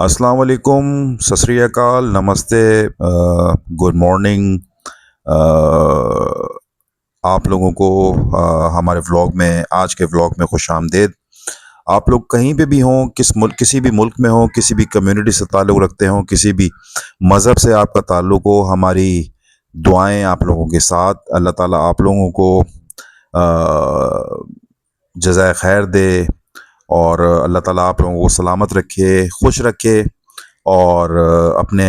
अस्सलाम वालेकुम, सत श्री अकाल, नमस्ते, गुड मॉर्निंग। आप लोगों को हमारे व्लॉग में, आज के व्लॉग में खुश आमदेद। आप लोग कहीं पे भी हों, किसी भी मुल्क में हों, किसी भी कम्युनिटी से ताल्लुक़ रखते हों, किसी भी मज़हब से आपका ताल्लुक़ हो, हमारी दुआएं आप लोगों के साथ। अल्लाह ताला आप लोगों को जज़ाए खैर दे और अल्लाह ताला आप लोगों को सलामत रखे, खुश रखे और अपने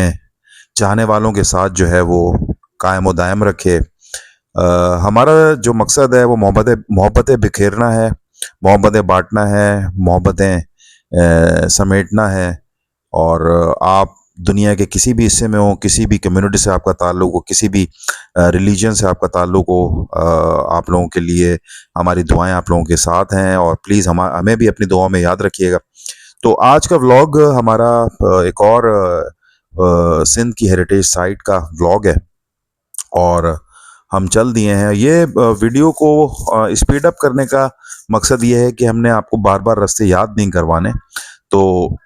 चाहने वालों के साथ जो है वो कायम व दायम रखे। हमारा जो मकसद है वो मोहब्बतें बिखेरना है, मोहब्बतें बांटना है, मोहब्बतें समेटना है। और आप दुनिया के किसी भी हिस्से में हो, किसी भी कम्युनिटी से आपका ताल्लुक़ हो, किसी भी रिलीजन से आपका ताल्लुक़ हो, आप लोगों के लिए हमारी दुआएं आप लोगों के साथ हैं और प्लीज़ हमें भी अपनी दुआओं में याद रखिएगा। तो आज का व्लॉग हमारा एक और सिंध की हेरिटेज साइट का व्लॉग है और हम चल दिए हैं। ये वीडियो को स्पीड अप करने का मकसद ये है कि हमने आपको बार बार रास्ते याद नहीं करवाने। तो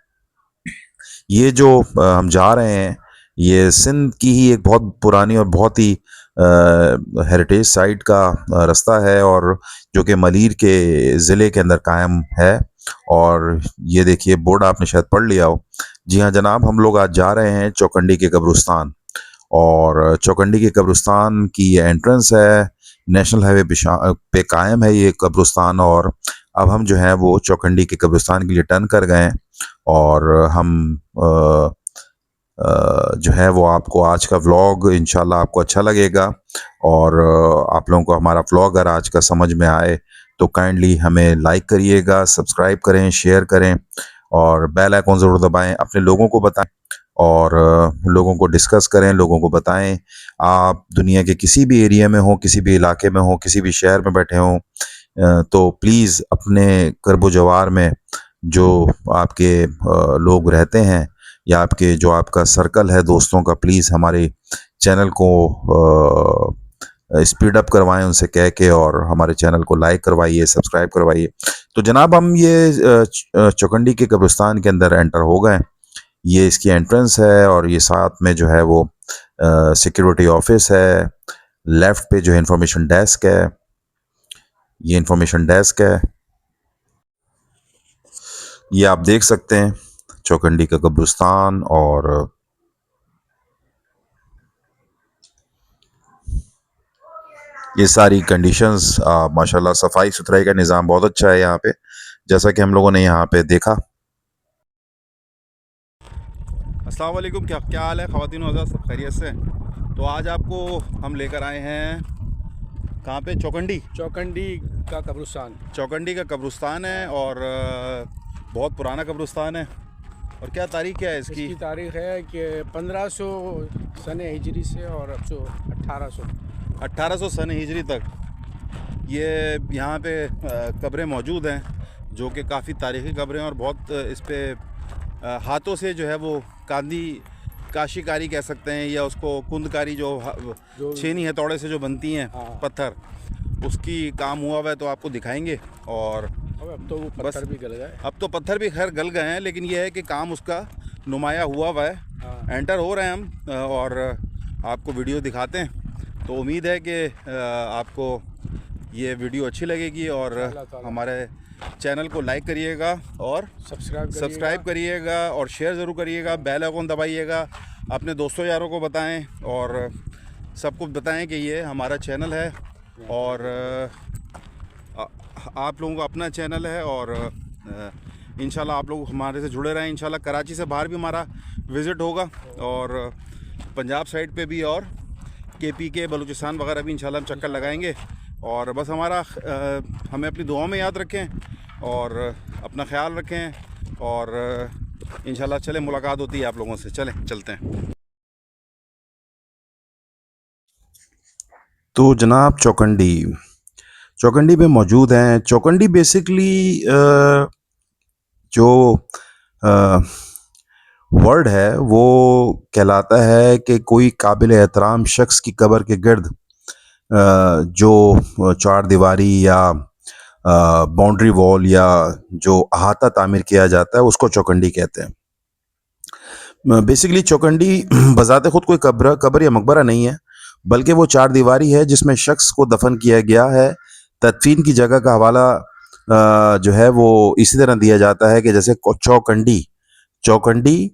ये जो हम जा रहे हैं, ये सिंध की ही एक बहुत पुरानी और बहुत ही हेरिटेज साइट का रास्ता है और जो कि मलीर के ज़िले के अंदर कायम है। और ये देखिए बोर्ड आपने शायद पढ़ लिया हो। जी हाँ जनाब, हम लोग आज जा रहे हैं चौकंडी के कब्रिस्तान और चौकंडी के कब्रिस्तान की ये एंट्रेंस है। नेशनल हाईवे पे कायम है ये कब्रिस्तान और अब हम जो है वो चौकंडी के कब्रिस्तान के लिए टर्न कर गए हैं और हम जो है वो आपको आज का व्लॉग इंशाल्लाह आपको अच्छा लगेगा। और आप लोगों को हमारा व्लॉग अगर आज का समझ में आए तो काइंडली हमें लाइक करिएगा, सब्सक्राइब करें, शेयर करें और बेल आइकॉन ज़रूर दबाएं, अपने लोगों को बताएं और लोगों को डिस्कस करें, लोगों को बताएं। आप दुनिया के किसी भी एरिया में हो, किसी भी इलाके में हो, किसी भी शहर में बैठे हों, तो प्लीज़ अपने करबो जवार में जो आपके लोग रहते हैं या आपके जो आपका सर्कल है दोस्तों का, प्लीज़ हमारे चैनल को स्पीड अप करवाएं उनसे कह के और हमारे चैनल को लाइक करवाइए, सब्सक्राइब करवाइए। तो जनाब हम ये चौकंडी के कब्रिस्तान के अंदर एंटर हो गए। ये इसकी एंट्रेंस है और ये साथ में जो है वो सिक्योरिटी ऑफिस है। लेफ्ट पे जो है इंफॉर्मेशन डेस्क है, ये इंफॉर्मेशन डेस्क है। ये आप देख सकते हैं चौकंडी का कब्रिस्तान और ये सारी कंडीशंस माशाल्लाह, सफाई सुथराई का निज़ाम बहुत अच्छा है यहाँ पे, जैसा कि हम लोगों ने यहाँ पे देखा। अस्सलाम वालेकुम, क्या क्या हाल है ख़वातीन व हज़रात, सब खैरियत से। तो आज आपको हम लेकर आए हैं कहाँ पे? चौकंडी का कब्रिस्तान। चौकंडी का कब्रिस्तान है और बहुत पुराना कब्रिस्तान है। और क्या तारीख़ क्या है इसकी? इसकी तारीख़ है कि 1500 सन हिजरी से और अब सो 1800 सन हिजरी तक ये यहाँ पे कब्रें मौजूद हैं जो कि काफ़ी तारीख़ी कब्रें और बहुत इस पर हाथों से जो है वो काशीकारी कह सकते हैं या उसको कुंदकारी जो छेनी हथौड़े से जो बनती हैं, हाँ। पत्थर, उसकी काम हुआ हुआ है तो आपको दिखाएंगे। और अब तो वो पत्थर भी गल गए। अब तो पत्थर भी खैर गल गए हैं, लेकिन यह है कि काम उसका नुमाया हुआ हुआ है। हाँ। एंटर हो रहे हैं हम और आपको वीडियो दिखाते हैं। तो उम्मीद है कि आपको ये वीडियो अच्छी लगेगी और हमारे चैनल को लाइक करिएगा और सब्सक्राइब करिएगा और शेयर ज़रूर करिएगा, बेल आइकन दबाइएगा, अपने दोस्तों यारों को बताएं और सबको बताएं कि ये हमारा चैनल है और आप लोगों का अपना चैनल है। और इंशाल्लाह आप लोग हमारे से जुड़े रहें। इंशाल्लाह कराची से बाहर भी हमारा विज़िट होगा और पंजाब साइड पे भी और KPK बलूचिस्तान वगैरह भी इंशाल्लाह हम चक्कर लगाएंगे। और बस हमें अपनी दुआओं में याद रखें और अपना ख्याल रखें और इंशाल्लाह चलें, मुलाकात होती है आप लोगों से। चलते हैं। तो जनाब चौकंडी पे मौजूद हैं। चौकंडी बेसिकली जो वर्ड है वो कहलाता है कि कोई काबिल एहतराम शख्स की कब्र के गिर्द जो चार दीवारी या बाउंड्री वॉल या जो अहाता तामीर किया जाता है उसको चौकंडी कहते हैं। बेसिकली चौखंडी बज़ाते खुद कोई कब्र या मकबरा नहीं है, बल्कि वो चार दीवारी है जिसमें शख्स को दफन किया गया है। तदफीन की जगह का हवाला जो है वो इसी तरह दिया जाता है कि जैसे चौखंडी चौखंडी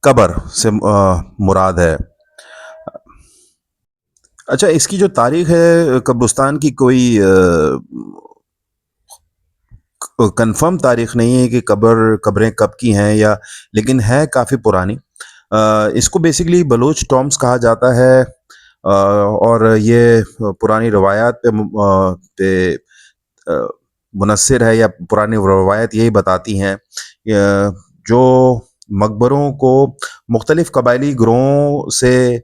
कब्र से मुराद है। अच्छा, इसकी जो तारीख है कब्रिस्तान की, कोई कंफर्म तारीख नहीं है कि कब्रें कब की हैं, या लेकिन है काफ़ी पुरानी। इसको बेसिकली बलोच टॉम्ब्स कहा जाता है, और ये पुरानी रवायात पे मुनस्सिर है, या पुरानी रवायत यही बताती हैं जो मकबरों को मुख्तलिफ कबायली ग्रोहों से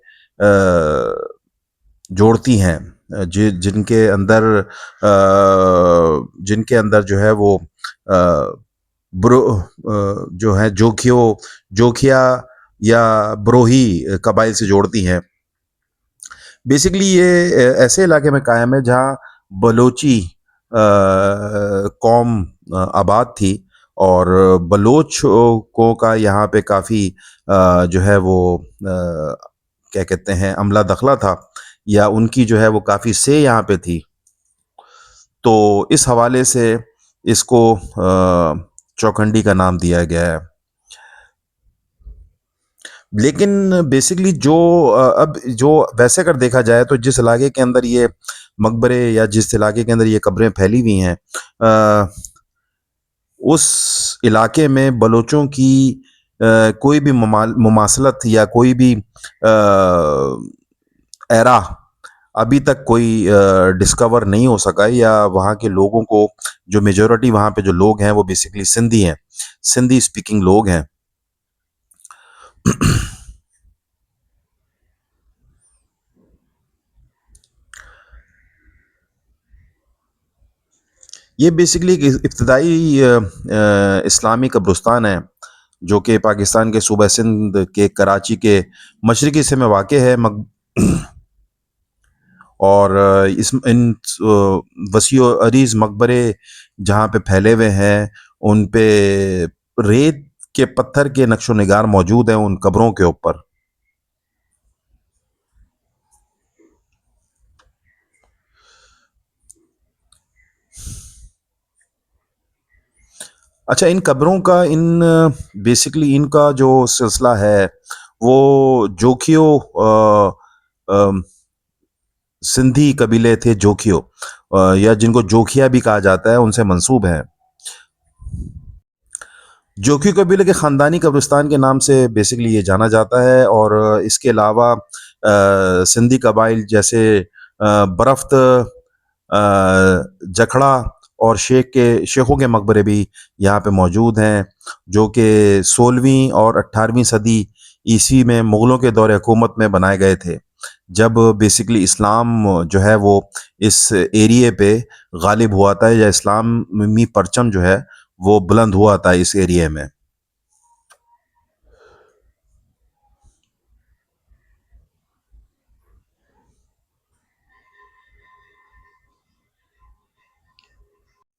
जोड़ती हैं, जिनके अंदर जो है वो ब्रो जो है जोखिया या ब्रोही कबाइल से जोड़ती हैं। बेसिकली ये ऐसे इलाके में कायम है जहाँ बलोची कौम आबाद थी, और बलोच को का यहाँ पे काफ़ी जो है वो क्या कहते हैं, अमला दखला था, या उनकी जो है वो काफ़ी से यहाँ पे थी। तो इस हवाले से इसको चौखंडी का नाम दिया गया है। लेकिन बेसिकली अब जो वैसे अगर देखा जाए तो जिस इलाके के अंदर ये मकबरे या जिस इलाके के अंदर ये कब्रें फैली हुई हैं, उस इलाके में बलोचों की कोई भी मुमासलत या कोई भी एरा अभी तक कोई डिस्कवर नहीं हो सका है, या वहाँ के लोगों को, जो मेजॉरिटी वहाँ पे जो लोग हैं वो बेसिकली सिंधी हैं, सिंधी स्पीकिंग लोग हैं। ये बेसिकली एक इब्तदाई इस्लामी कब्रिस्तान है, जो कि पाकिस्तान के सूबा सिंध के कराची के मशरक़ी हिस्से में वाक़ है। और इन वसी व अरीज़ मकबरे जहाँ पे फैले हुए हैं, उन पे रेत के पत्थर के नक्शो निगार मौजूद हैं उन कब्रों के ऊपर। अच्छा, इन कब्रों का बेसिकली इनका जो सिलसिला है वो जोखियो सिंधी कबीले थे, जोखियो या जिनको जोखिया भी कहा जाता है, उनसे मंसूब है। जोखियो कबीले के ख़ानदानी कब्रिस्तान के नाम से बेसिकली ये जाना जाता है, और इसके अलावा सिंधी कबाइल जैसे बरफ्त, जखड़ा और शेखों के मकबरे भी यहाँ पे मौजूद हैं, जो कि 16वीं और 18वीं सदी ईस्वी में मुग़लों के दौरे हुकूमत में बनाए गए थे, जब बेसिकली इस्लाम जो है वो इस एरिए पे गालिब हुआ था, या इस्लामी परचम जो है वो बुलंद हुआ था इस एरिए में।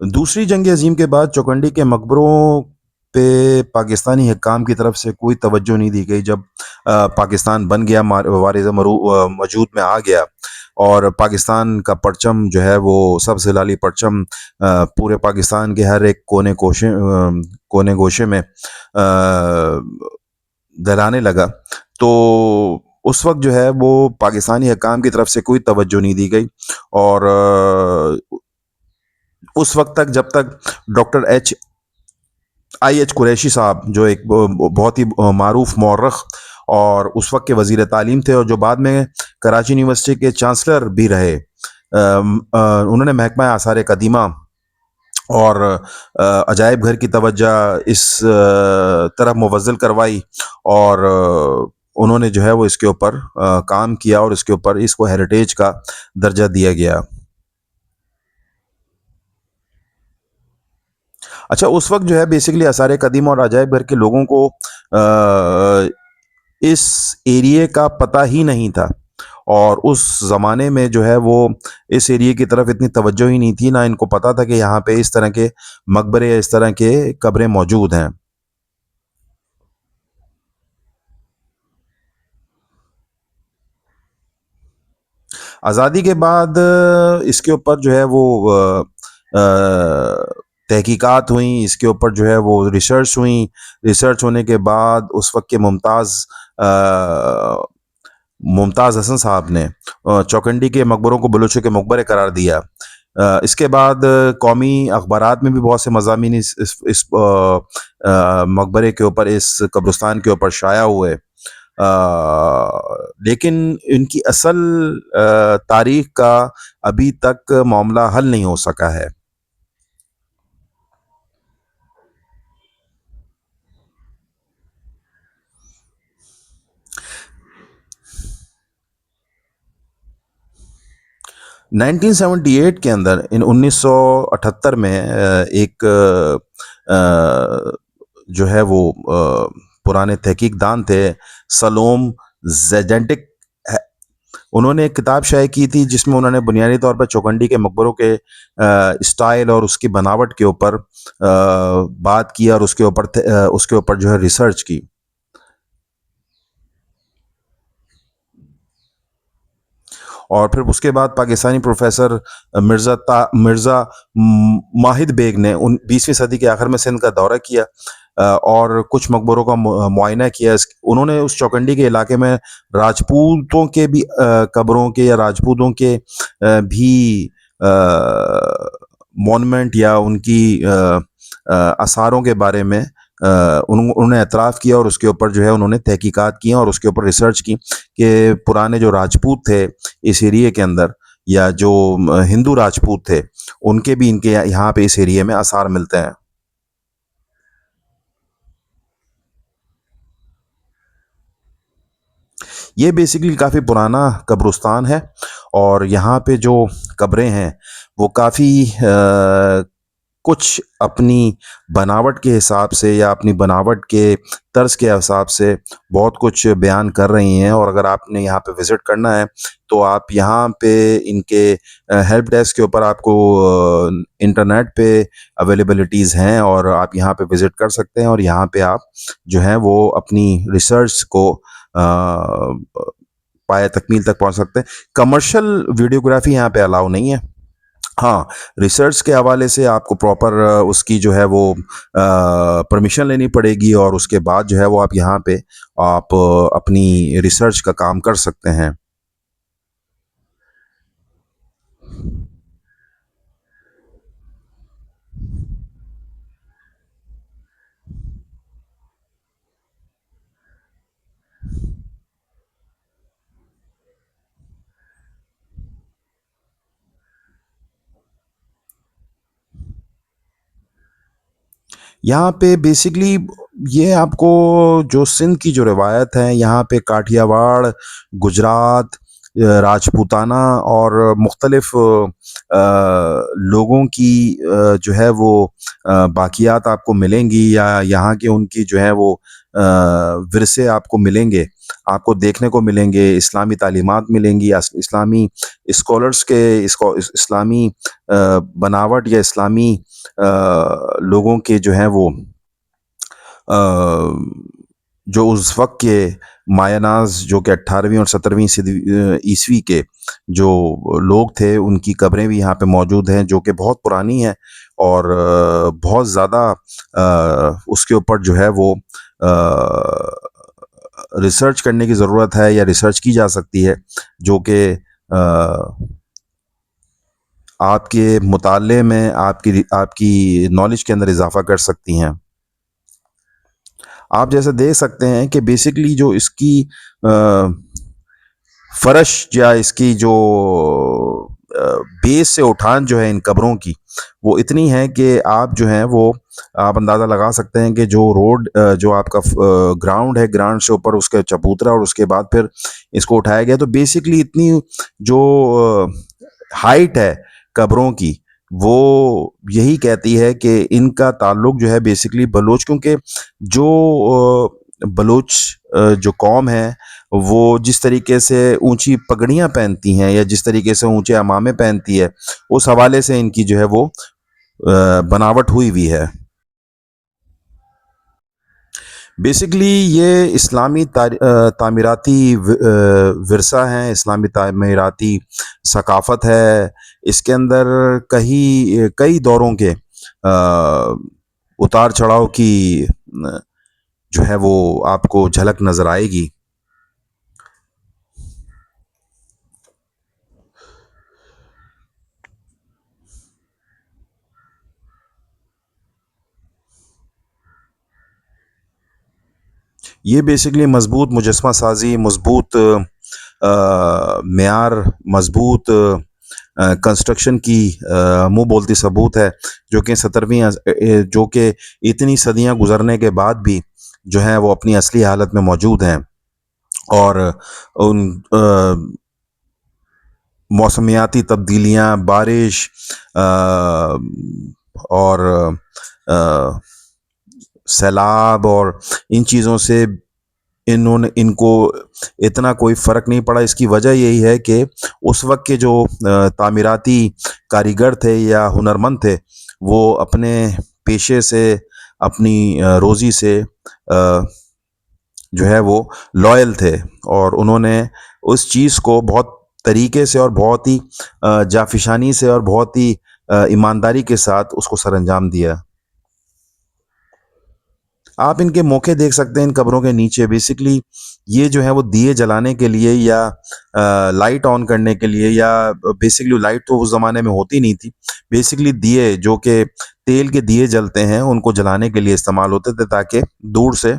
दूसरी जंग अज़ीम के बाद चौखंडी के मकबरों पे पाकिस्तानी हुक्काम की तरफ से कोई तवज्जो नहीं दी गई। जब पाकिस्तान बन गया, वारिज़ वजूद में आ गया, और पाकिस्तान का परचम जो है वो सबसे लाली परचम पूरे पाकिस्तान के हर एक कोने गोशे में लहराने लगा, तो उस वक्त जो है वो पाकिस्तानी हुक्काम की तरफ से कोई तवज्जो नहीं दी गई। और उस वक्त तक, जब तक डॉक्टर IH कुरैशी साहब, जो एक बहुत ही मारूफ मौर्रख और उस वक्त के वज़ीर तालीम थे, और जो बाद में कराची यूनिवर्सिटी के चांसलर भी रहे, उन्होंने महकमा आसार कदीमा और अजायब घर की तवज्जो इस तरफ मुवज़्ज़ल करवाई, और उन्होंने जो है वो इसके ऊपर काम किया, और इसके ऊपर इसको हेरिटेज का दर्जा दिया गया। अच्छा, उस वक्त जो है बेसिकली आसार कदीमा और अजायब घर के लोगों को इस एरिए का पता ही नहीं था, और उस ज़माने में जो है वो इस एरिए की तरफ इतनी तवज्जो ही नहीं थी, ना इनको पता था कि यहाँ पे इस तरह के मकबरे या इस तरह के कब्रें मौजूद हैं। आज़ादी के बाद इसके ऊपर जो है वो तहकीकात हुई, इसके ऊपर जो है वो रिसर्च हुई। रिसर्च होने के बाद उस वक़्त के मुमताज़ हसन साहब ने चौखंडी के मकबरों को बलूचों के मकबरे करार दिया। इसके बाद कौमी अखबारात में भी बहुत से मज़ामीन इस मकबरे के ऊपर, इस कब्रिस्तान के ऊपर शाया हुए। लेकिन इनकी असल तारीख का अभी तक मामला हल नहीं हो सका है। नाइनटीन 1978 के अंदर, इन 1978 में एक जो है वो पुराने तहकीकदान थे, सलोम जेजेंटिक, उन्होंने एक किताब शाये की थी जिसमें उन्होंने बुनियादी तौर पर चौखंडी के मकबरों के स्टाइल और उसकी बनावट के ऊपर बात की और उसके ऊपर जो है रिसर्च की। और फिर उसके बाद पाकिस्तानी प्रोफेसर मिर्ज़ा माहिद बेग ने 20वीं सदी के आखिर में सिंध का दौरा किया और कुछ मकबरों का मुआयना किया। उन्होंने उस चौखंडी के इलाके में राजपूतों के भी कब्रों के या राजपूतों के भी मॉन्यूमेंट या उनकी आसारों के बारे में उन्होंने एतराफ़ किया और उसके ऊपर जो है उन्होंने तहकीकात की और उसके ऊपर रिसर्च की कि पुराने जो राजपूत थे इस एरिए के अंदर, या जो हिंदू राजपूत थे, उनके भी इनके यहाँ पे इस एरिए में आसार मिलते हैं। ये बेसिकली काफ़ी पुराना कब्रिस्तान है और यहाँ पे जो कब्रें हैं वो काफ़ी कुछ अपनी बनावट के हिसाब से या अपनी बनावट के तर्ज के हिसाब से बहुत कुछ बयान कर रही हैं। और अगर आपने यहाँ पे विज़िट करना है तो आप यहाँ पे इनके हेल्प डेस्क के ऊपर आपको इंटरनेट पे अवेलेबिलिटीज़ हैं और आप यहाँ पे विज़िट कर सकते हैं और यहाँ पे आप जो है वो अपनी रिसर्च को पाए तकमील तक पहुँच सकते हैं। कमर्शियल वीडियोग्राफी यहाँ पे अलाउ नहीं है। हाँ, रिसर्च के हवाले से आपको प्रॉपर उसकी जो है वो परमिशन लेनी पड़ेगी और उसके बाद जो है वो आप यहाँ पे आप अपनी रिसर्च का काम कर सकते हैं। यहाँ पे बेसिकली ये आपको जो सिंध की जो रिवायत है, यहाँ पे काठियावाड़, गुजरात, राजपूताना और मुख्तलिफ लोगों की जो है वो बाक़ियात आपको मिलेंगी या यहाँ के उनकी जो है वो विरसे आपको मिलेंगे, आपको देखने को मिलेंगे। इस्लामी तालीमात मिलेंगी, इस्लामी स्कॉलर्स के इस्लामी बनावट या इस्लामी लोगों के जो हैं वो जो उस वक़्त के मायानाज़ जो कि 18वीं और 17वीं ईस्वी के जो लोग थे, उनकी कब्रें भी यहाँ पे मौजूद हैं जो कि बहुत पुरानी हैं और बहुत ज़्यादा उसके ऊपर जो है वो रिसर्च करने की ज़रूरत है या रिसर्च की जा सकती है, जो कि आपके मुताले में आपकी नॉलेज के अंदर इजाफ़ा कर सकती हैं। आप जैसे देख सकते हैं कि बेसिकली जो इसकी फ़र्श या इसकी जो बेस से उठान जो है इन कब्रों की, वो इतनी है कि आप जो हैं वो आप अंदाज़ा लगा सकते हैं कि जो रोड जो आपका ग्राउंड है, ग्राउंड से ऊपर उसका चबूतरा और उसके बाद फिर इसको उठाया गया। तो बेसिकली इतनी जो हाइट है कब्रों की, वो यही कहती है कि इनका ताल्लुक जो है बेसिकली बलोच, क्योंकि जो बलोच जो कौम है वो जिस तरीके से ऊंची पगड़ियाँ पहनती हैं या जिस तरीके से ऊंचे अमामे पहनती है, उस हवाले से इनकी जो है वो बनावट हुई हुई है। बेसिकली ये इस्लामी तामीराती विरसा है, इस्लामी तामीराती सकाफ़त है। इसके अंदर कई दौरों के उतार चढ़ाव की जो है वो आपको झलक नज़र आएगी। ये बेसिकली मज़बूत मुजस्समा साज़ी, मज़बूत मेयार, मज़बूत कंस्ट्रक्शन की मुँह बोलती सबूत है, जो कि इतनी सदियाँ गुज़रने के बाद भी जो है वो अपनी असली हालत में मौजूद हैं। और उन मौसमियाती तब्दीलियाँ, बारिश और अ, सैलाब और इन चीज़ों से इनको इतना कोई फ़र्क नहीं पड़ा। इसकी वजह यही है कि उस वक़्त के जो तामीराती कारीगर थे या हुनरमंद थे, वो अपने पेशे से, अपनी रोज़ी से जो है वो लॉयल थे, और उन्होंने उस चीज़ को बहुत तरीके से और बहुत ही जाफ़िशानी से और बहुत ही ईमानदारी के साथ उसको सरअंजाम दिया। आप इनके मौके देख सकते हैं इन कब्रों के नीचे। बेसिकली ये जो है वो दिए जलाने के लिए या लाइट ऑन करने के लिए, या बेसिकली लाइट तो उस ज़माने में होती नहीं थी। बेसिकली दिए जो कि तेल के दिए जलते हैं, उनको जलाने के लिए इस्तेमाल होते थे, ताकि दूर से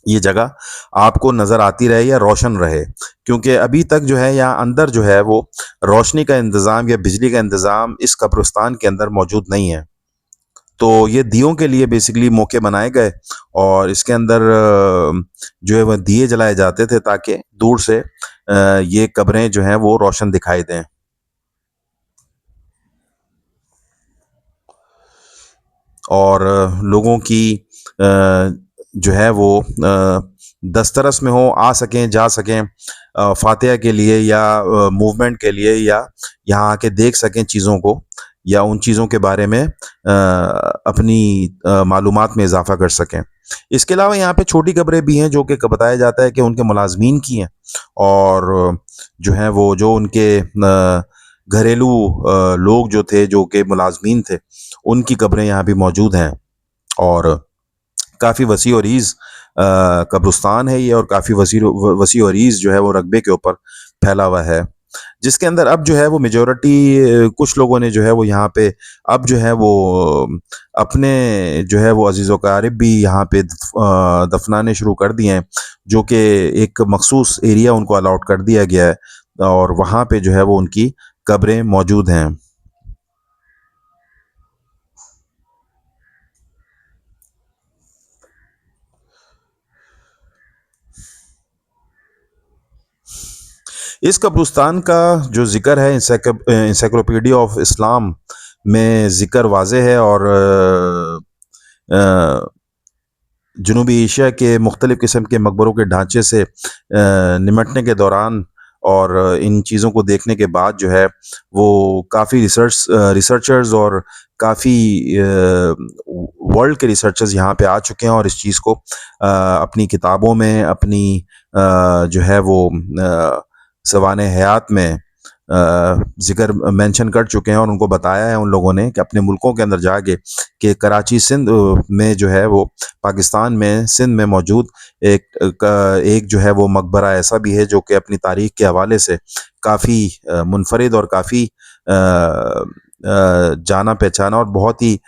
ये जगह आपको नज़र आती रहे या रोशन रहे। क्योंकि अभी तक जो है यहाँ अंदर जो है वो रोशनी का इंतज़ाम या बिजली का इंतज़ाम इस कब्रिस्तान के अंदर मौजूद नहीं है। तो ये दियों के लिए बेसिकली मौके बनाए गए, और इसके अंदर जो है वह दिए जलाए जाते थे, ताकि दूर से ये कब्रें जो हैं वो रोशन दिखाई दें। और लोगों की जो है वो दस्तरस में हो, आ सकें, जा सकें फातिहा के लिए या मूवमेंट के लिए, या यहाँ आके देख सकें चीज़ों को, या उन चीज़ों के बारे में अपनी मालूमात में इजाफ़ा कर सकें। इसके अलावा यहाँ पे छोटी कब्रें भी हैं, जो कि बताया जाता है कि उनके मुलाज़मीन की हैं, और जो हैं वो जो उनके घरेलू लोग जो थे, जो कि मुलाज़मीन थे, उनकी कब्रें यहाँ भी मौजूद हैं। और काफ़ी वसी और ईज़ कब्रिस्तान है ये, और काफ़ी वसी और ईज़ जो है वो रकबे के ऊपर फैला हुआ है, जिसके अंदर अब जो है वो मेजॉरिटी कुछ लोगों ने जो है वो यहाँ पे अब जो है वो अपने जो है वो अजीज़ व अक़ारिब भी यहाँ पे दफनाने शुरू कर दिए हैं, जो कि एक मखसूस एरिया उनको अलॉट कर दिया गया है, और वहाँ पे जो है वो उनकी कब्रें मौजूद हैं। इस कब्रिस्तान का जो ज़िक्र है इंसाइक्लोपीडिया ऑफ इस्लाम में ज़िक्र वाज़ेह है, और जनूबी एशिया के मुख्तलिफ़ किस्म के मकबरों के ढांचे से निमटने के दौरान और इन चीज़ों को देखने के बाद जो है वो काफ़ी रिसर्चर्स और काफ़ी वर्ल्ड के रिसर्चर्स यहाँ पे आ चुके हैं, और इस चीज़ को अपनी किताबों में, अपनी जो है वो सवाने हयात में ज़िक्र मेंशन कर चुके हैं, और उनको बताया है उन लोगों ने कि अपने मुल्कों के अंदर जाके कि कराची सिंध में जो है वो पाकिस्तान में सिंध में मौजूद एक जो है वो मकबरा ऐसा भी है, जो कि अपनी तारीख के हवाले से काफ़ी मुनफरिद और काफ़ी जाना पहचाना और बहुत ही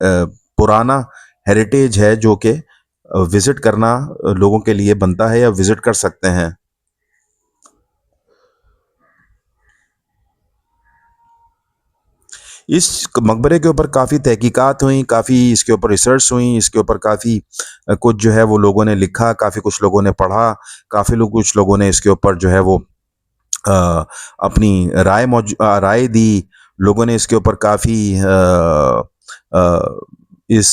पुराना हेरिटेज है, जो कि विज़िट करना लोगों के लिए बनता है या विज़िट कर सकते हैं। इस मकबरे के ऊपर काफ़ी तहकीकात हुई, काफ़ी इसके ऊपर रिसर्च हुई, इसके ऊपर काफ़ी कुछ जो है वो लोगों ने लिखा, काफ़ी कुछ लोगों ने पढ़ा, कुछ लोगों ने इसके ऊपर जो है वो अपनी राय दी। लोगों ने इसके ऊपर काफ़ी इस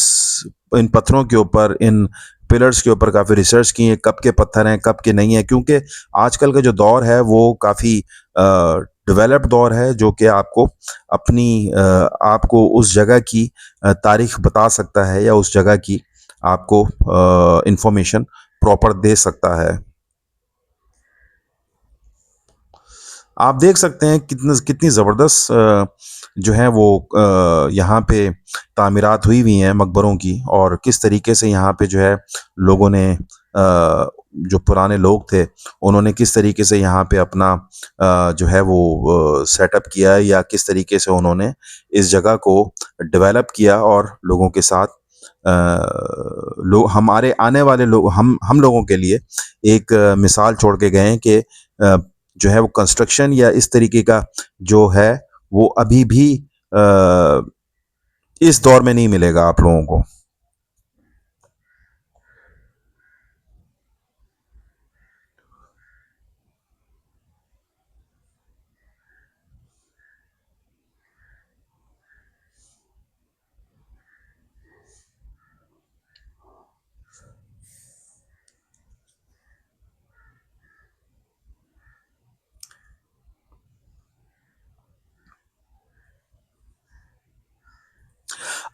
इन पत्थरों के ऊपर, इन पिलर्स के ऊपर काफ़ी रिसर्च की है, कब के पत्थर हैं, कब के नहीं हैं, क्योंकि आजकल का जो दौर है वो काफ़ी डेवलप्ड दौर है, जो कि आपको उस जगह की तारीख बता सकता है, या उस जगह की आपको इंफॉर्मेशन प्रॉपर दे सकता है। आप देख सकते हैं कितनी ज़बरदस्त जो है वो यहाँ पे तामीरात हुई हैं मकबरों की, और किस तरीके से यहाँ पे जो है लोगों ने जो पुराने लोग थे उन्होंने किस तरीके से यहाँ पे अपना जो है वो सेटअप किया, या किस तरीके से उन्होंने इस जगह को डेवलप किया और लोगों के साथ लोग हमारे आने वाले लोग हम लोगों के लिए एक मिसाल छोड़ के गए हैं कि जो है वो कंस्ट्रक्शन या इस तरीके का जो है वो अभी भी अ, इस दौर में नहीं मिलेगा आप लोगों को।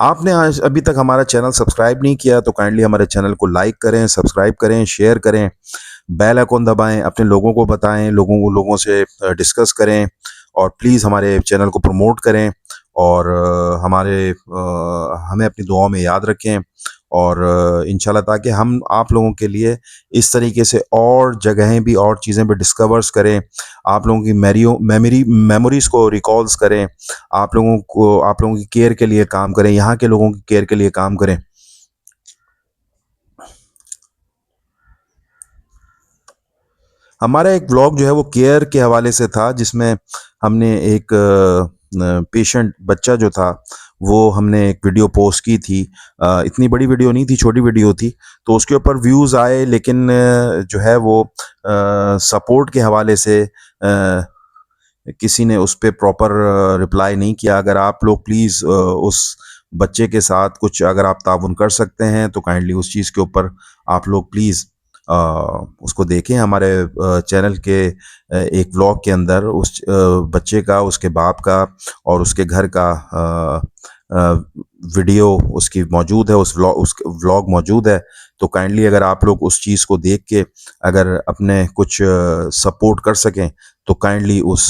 आपने आज अभी तक हमारा चैनल सब्सक्राइब नहीं किया तो काइंडली हमारे चैनल को लाइक करें, सब्सक्राइब करें, शेयर करें, बेल आइकॉन दबाएं, अपने लोगों को बताएं, लोगों से डिस्कस करें, और प्लीज़ हमारे चैनल को प्रमोट करें, और हमें अपनी दुआओं में याद रखें, और इंशाल्लाह ताकि हम आप लोगों के लिए इस तरीके से और जगहें भी और चीज़ें भी डिस्कवर्स करें, आप लोगों की मेमोरीज़ को रिकॉल्स करें, आप लोगों की केयर के लिए काम करें, यहाँ के लोगों की केयर के लिए काम करें। हमारा एक व्लॉग जो है वो केयर के हवाले से था, जिसमें हमने एक पेशेंट बच्चा जो था वो हमने एक वीडियो पोस्ट की थी। इतनी बड़ी वीडियो नहीं थी, छोटी वीडियो थी, तो उसके ऊपर व्यूज़ आए, लेकिन जो है वो सपोर्ट के हवाले से किसी ने उस पे प्रॉपर रिप्लाई नहीं किया। अगर आप लोग प्लीज़ उस बच्चे के साथ कुछ अगर आप ताउन कर सकते हैं तो काइंडली उस चीज़ के ऊपर आप लोग प्लीज़ उसको देखें। हमारे चैनल के एक व्लॉग के अंदर उस बच्चे का, उसके बाप का और उसके घर का वीडियो उसकी मौजूद है, उस व्लॉग मौजूद है। तो काइंडली अगर आप लोग उस चीज़ को देख के अगर अपने कुछ सपोर्ट कर सकें तो काइंडली उस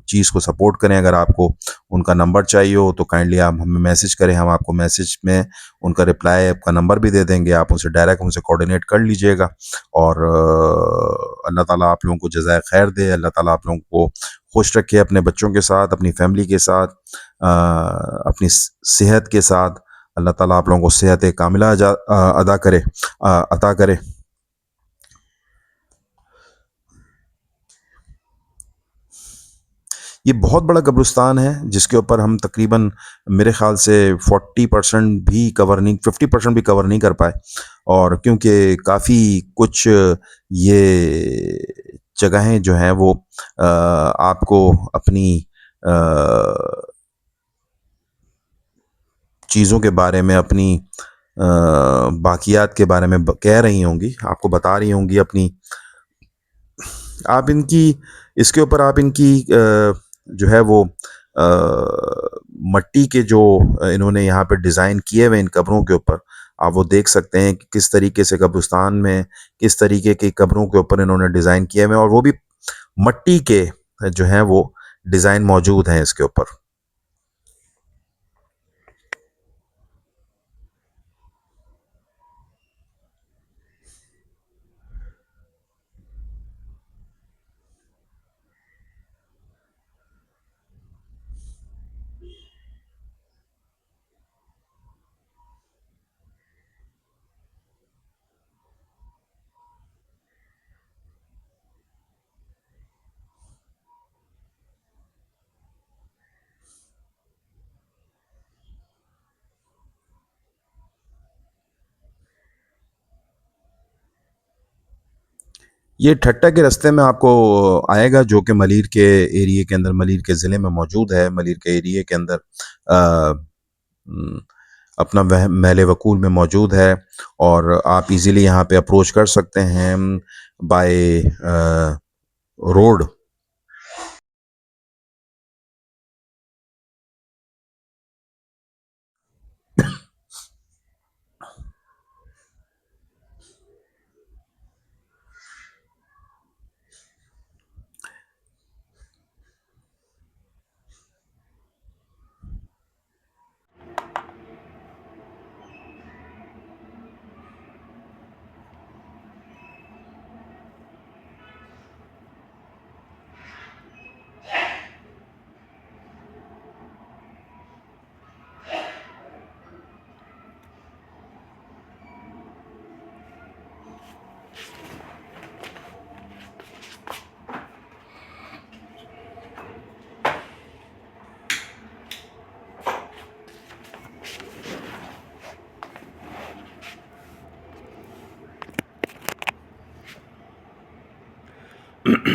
चीज़ को सपोर्ट करें। अगर आपको उनका नंबर चाहिए हो तो काइंडली आप हमें मैसेज करें, हम आपको मैसेज में उनका रिप्लाई, आपका नंबर भी दे देंगे, आप उनसे डायरेक्ट उनसे कोऑर्डिनेट कर लीजिएगा। और अल्लाह ताला आप लोगों को जज़ाए खैर दे, अल्लाह ताला आप लोगों को खुश रखे अपने बच्चों के साथ, अपनी फैमिली के साथ, अपनी सेहत के साथ। अल्लाह ताला आप लोगों को सेहत कामिला अता करे। ये बहुत बड़ा कब्रिस्तान है जिसके ऊपर हम तकरीबन मेरे ख़्याल से 40% भी कवर नहीं, 50% भी कवर नहीं कर पाए, और क्योंकि काफ़ी कुछ ये जगहें जो हैं वो आपको अपनी चीज़ों के बारे में, अपनी बाक़ियात के बारे में कह रही होंगी, आपको बता रही होंगी अपनी। आप इनकी इसके ऊपर आप इनकी जो है वो मट्टी के जो इन्होंने यहाँ पे डिज़ाइन किए हुए इन कब्रों के ऊपर, आप वो देख सकते हैं कि किस तरीके से कब्रिस्तान में किस तरीके की कब्रों के ऊपर इन्होंने डिज़ाइन किए हुए हैं, और वो भी मट्टी के जो हैं वो डिज़ाइन मौजूद हैं इसके ऊपर। ये ठट्टा के रास्ते में आपको आएगा, जो कि मलीर के एरिया के अंदर, मलीर के ज़िले में मौजूद है। मलीर के एरिया के अंदर अपना वह महल वकूल में मौजूद है, और आप इजीली यहाँ पे अप्रोच कर सकते हैं बाय रोड। तो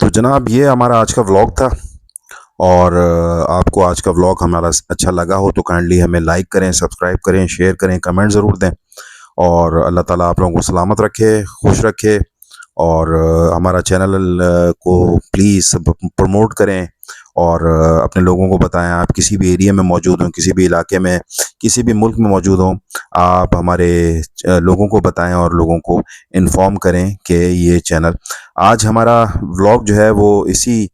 जनाब ये हमारा आज का व्लॉग था। और आपको आज का व्लॉग हमारा अच्छा लगा हो तो काइंडली हमें लाइक करें, सब्सक्राइब करें, शेयर करें, कमेंट ज़रूर दें। और अल्लाह ताला आप लोगों को सलामत रखे, खुश रखे। और हमारा चैनल को प्लीज़ प्रमोट करें। और अपने लोगों को बताएं। आप किसी भी एरिया में मौजूद हों, किसी भी इलाके में, किसी भी मुल्क में मौजूद हों, आप हमारे लोगों को बताएं और लोगों को इन्फॉर्म करें कि ये चैनल। आज हमारा व्लॉग जो है वो इसी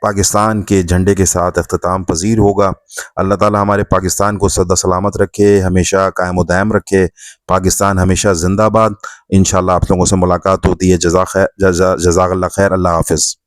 पाकिस्तान के झंडे के साथ अख्ताम पज़ीर होगा। अल्लाह ताला हमारे पाकिस्तान को सदा सलामत रखे, हमेशा कायम व दायम रखे। पाकिस्तान हमेशा ज़िंदाबाद। इंशाअल्लाह आप लोगों से मुलाकात होती है। जज़ाकल्लाह खैर। अल्लाह हाफ़िज़।